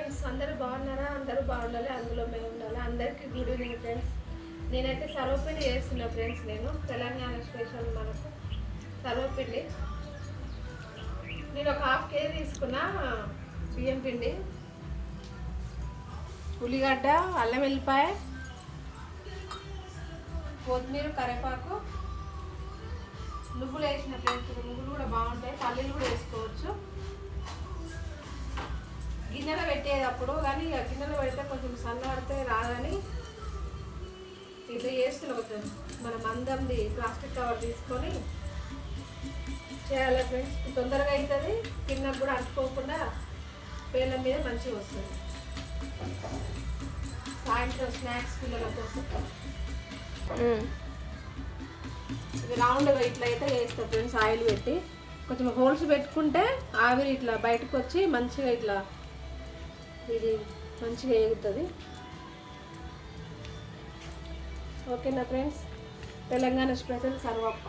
Friends, అందరూ బాగున్నారా? అందరూ బాగుండాలి, అందులో మేము ఉండాలి. అందరికీ గుడ్ ఈవినింగ్ ఫ్రెండ్స్. నేనైతే సర్వపిండి చేస్తున్నా ఫ్రెండ్స్. నేను తెలంగాణ స్పెషల్ మనకు సర్వపిండి. నేను ఒక ½ కేజీ తీసుకున్నా బియ్యం పిండి, ఉల్లిగడ్డ, అల్లం వెల్లిపాయ, కొత్తిమీర, కరివేపాకు, నువ్వులు వేసిన ఫ్రెండ్స్. నువ్వులు కూడా బాగుంటాయి, పల్లీలు కూడా వేసుకోవచ్చు. గిన్నెలో పెట్టేటప్పుడు కానీ గిన్నెలో పెడితే కొంచెం సన్నపడితే రాదని ఇట్లా చేస్తున్నా. కొంచెం మన మందంది ప్లాస్టిక్ కవర్ తీసుకొని చేయాలి ఫ్రెండ్స్. తొందరగా అవుతుంది, కిందకు కూడా అంటుకోకుండా పేర్ల మీద మంచిగా వస్తుంది. సాయంత్రం స్నాక్స్ పిల్లల కోసం ఇది రౌండ్గా ఇట్లా అయితే చేస్తాం ఫ్రెండ్స్. ఆయిల్ పెట్టి కొంచెం హోల్స్ పెట్టుకుంటే ఆవిరి ఇట్లా బయటకు వచ్చి మంచిగా ఇట్లా ఇది మంచిగా ఎగుతుంది. ఓకేనా ఫ్రెండ్స్, తెలంగాణ స్పెషల్ సర్వప్ప.